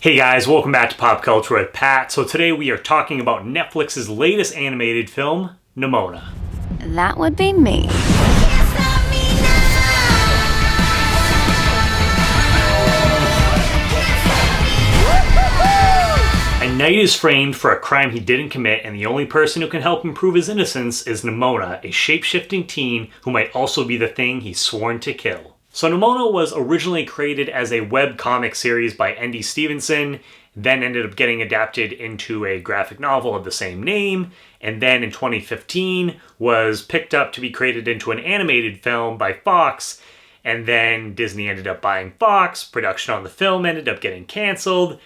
Hey guys, welcome back to Pop Culture with Pat. So today we are talking about Netflix's latest animated film, Nimona. That would be me. A knight is framed for a crime he didn't commit, and the only person who can help him prove his innocence is Nimona, a shape-shifting teen who might also be the thing he's sworn to kill. So Nimona was originally created as a web comic series by ND Stevenson, then ended up getting adapted into a graphic novel of the same name, and then in 2015 was picked up to be created into an animated film by Fox, and then Disney ended up buying Fox, production on the film ended up getting canceled,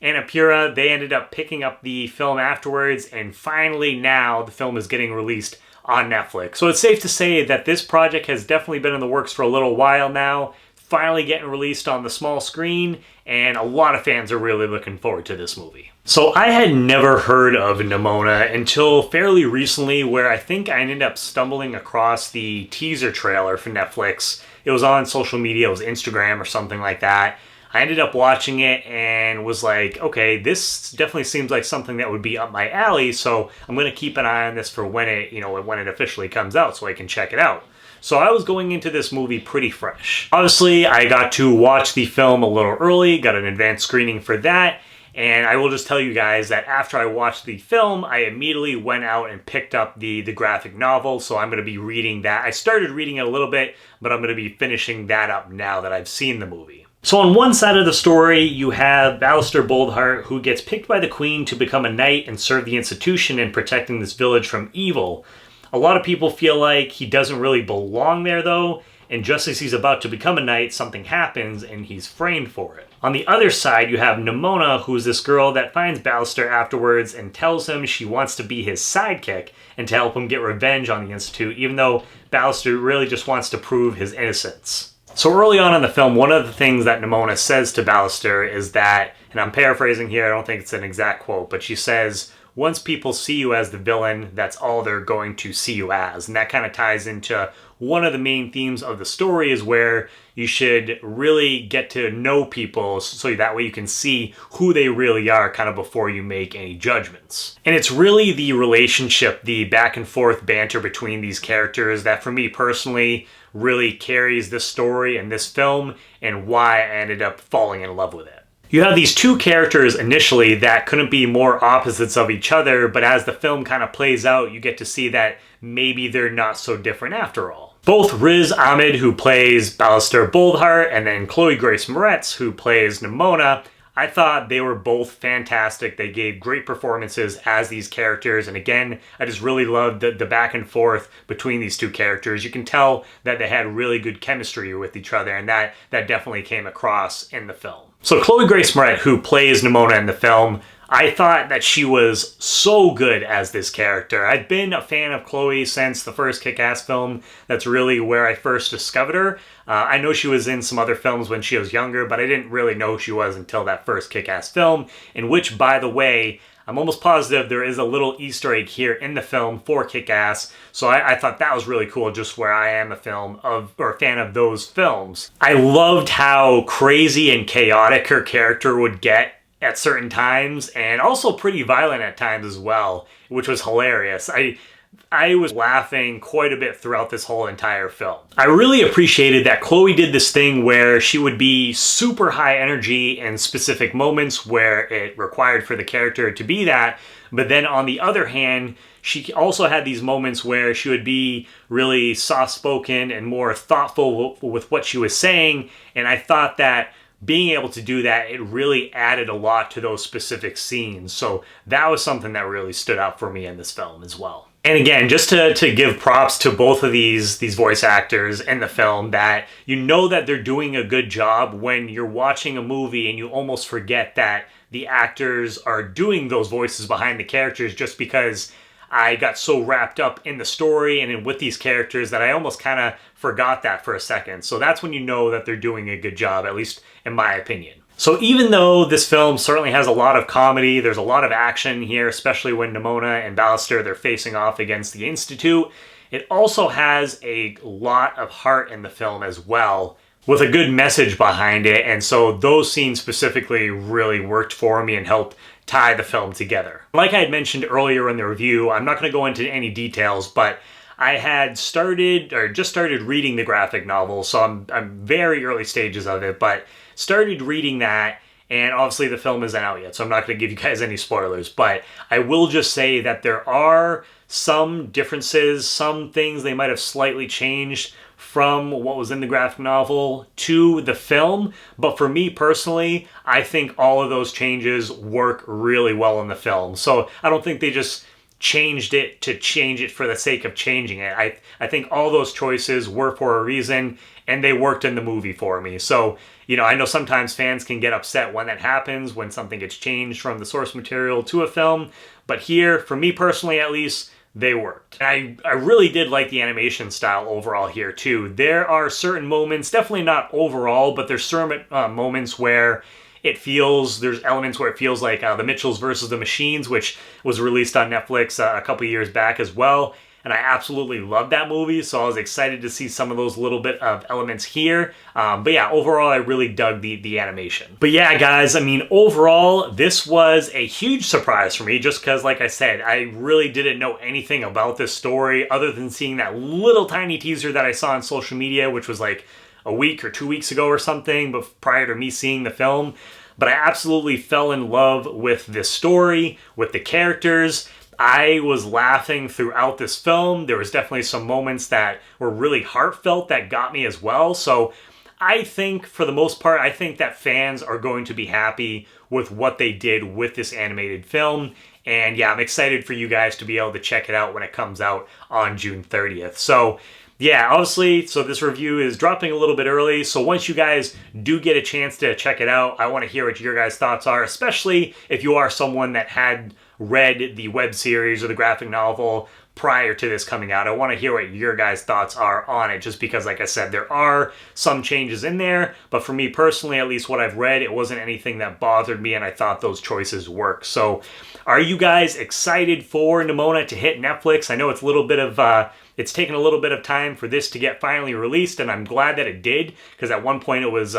Annapurna, they ended up picking up the film afterwards, and finally now the film is getting released on Netflix. So it's safe to say that this project has definitely been in the works for a little while now, finally getting released on the small screen, and a lot of fans are really looking forward to this movie. So I had never heard of Nimona until fairly recently, where I think I ended up stumbling across the teaser trailer for Netflix. It was on social media, it was Instagram or something like that. I ended up watching it and was like, okay, this definitely seems like something that would be up my alley, so I'm going to keep an eye on this for when it officially comes out so I can check it out. So I was going into this movie pretty fresh. Obviously, I got to watch the film a little early, got an advanced screening for that, and I will just tell you guys that after I watched the film, I immediately went out and picked up the graphic novel, so I'm going to be reading that. I started reading it a little bit, but I'm going to be finishing that up now that I've seen the movie. So on one side of the story, you have Ballister Boldheart, who gets picked by the Queen to become a knight and serve the institution in protecting this village from evil. A lot of people feel like he doesn't really belong there though, and just as he's about to become a knight, something happens and he's framed for it. On the other side, you have Nimona, who's this girl that finds Ballister afterwards and tells him she wants to be his sidekick and to help him get revenge on the Institute, even though Ballister really just wants to prove his innocence. So early on in the film, one of the things that Nimona says to Ballister is that, and I'm paraphrasing here, I don't think it's an exact quote, but she says, once people see you as the villain, that's all they're going to see you as. And that kind of ties into one of the main themes of the story, is where you should really get to know people so that way you can see who they really are kind of before you make any judgments. And it's really the relationship, the back and forth banter between these characters that for me personally really carries this story and this film and why I ended up falling in love with it. You have these two characters initially that couldn't be more opposites of each other, but as the film kind of plays out, you get to see that maybe they're not so different after all. Both Riz Ahmed, who plays Ballister Boldheart, and then Chloe Grace Moretz, who plays Nimona, I thought they were both fantastic. They gave great performances as these characters. And again, I just really loved the back and forth between these two characters. You can tell that they had really good chemistry with each other, and that definitely came across in the film. So Chloe Grace Moretz, who plays Nimona in the film, I thought that she was so good as this character. I've been a fan of Chloe since the first Kick-Ass film. That's really where I first discovered her. I know she was in some other films when she was younger, but I didn't really know who she was until that first Kick-Ass film, in which, by the way, I'm almost positive there is a little Easter egg here in the film for Kick-Ass, so I thought that was really cool, just where I am a fan of those films. I loved how crazy and chaotic her character would get at certain times, and also pretty violent at times as well, which was hilarious. I was laughing quite a bit throughout this whole entire film. I really appreciated that Chloe did this thing where she would be super high energy in specific moments where it required for the character to be that, but then on the other hand, she also had these moments where she would be really soft-spoken and more thoughtful with what she was saying, and I thought that being able to do that, it really added a lot to those specific scenes. So that was something that really stood out for me in this film as well. And again, just to give props to both of these voice actors in the film, that you know that they're doing a good job when you're watching a movie and you almost forget that the actors are doing those voices behind the characters, just because I got so wrapped up in the story and with these characters that I almost kind of forgot that for a second. So that's when you know that they're doing a good job, at least in my opinion. So even though this film certainly has a lot of comedy, there's a lot of action here, especially when Nimona and Ballister, they're facing off against the Institute, it also has a lot of heart in the film as well, with a good message behind it. And so those scenes specifically really worked for me and helped tie the film together. Like I had mentioned earlier in the review, I'm not going to go into any details, but I had started or just started reading the graphic novel, so I'm very early stages of it, but started reading that, and obviously the film isn't out yet, so I'm not going to give you guys any spoilers, but I will just say that there are some differences, some things they might have slightly changed from what was in the graphic novel to the film, but for me personally, I think all of those changes work really well in the film. So I don't think they just changed it to change it for the sake of changing it. I think all those choices were for a reason, and they worked in the movie for me. So, I know sometimes fans can get upset when that happens, when something gets changed from the source material to a film, but here, for me personally at least, they worked. And I really did like the animation style overall here too. There are certain moments, definitely not overall, but there's certain moments where there's elements where it feels like The Mitchells versus the Machines, which was released on Netflix a couple years back as well. And I absolutely loved that movie, so I was excited to see some of those little bit of elements here. But yeah, overall, I really dug the animation. But yeah, guys, overall, this was a huge surprise for me, just because, like I said, I really didn't know anything about this story other than seeing that little tiny teaser that I saw on social media, which was like a week or 2 weeks ago or something, but prior to me seeing the film. But I absolutely fell in love with this story, with the characters. I was laughing throughout this film. There was definitely some moments that were really heartfelt that got me as well. So I think, for the most part, I think that fans are going to be happy with what they did with this animated film. And yeah, I'm excited for you guys to be able to check it out when it comes out on June 30th. So yeah, obviously, so this review is dropping a little bit early, so once you guys do get a chance to check it out, I want to hear what your guys' thoughts are, especially if you are someone that had read the web series or the graphic novel prior to this coming out. I want to hear what your guys' thoughts are on it, just because, like I said, there are some changes in there, but for me personally, at least what I've read, it wasn't anything that bothered me, and I thought those choices worked. So, are you guys excited for Nimona to hit Netflix? I know it's a little bit of it's taken a little bit of time for this to get finally released, and I'm glad that it did, because at one point it was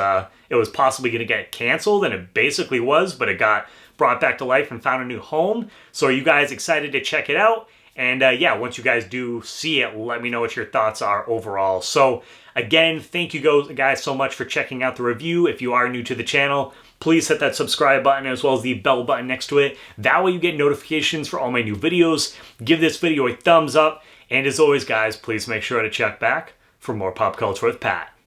possibly going to get canceled, and it basically was, but it got brought back to life and found a new home. So are you guys excited to check it out? And yeah, once you guys do see it, let me know what your thoughts are overall. So again, thank you guys so much for checking out the review. If you are new to the channel, please hit that subscribe button as well as the bell button next to it. That way you get notifications for all my new videos. Give this video a thumbs up. And as always, guys, please make sure to check back for more Pop Culture with Pat.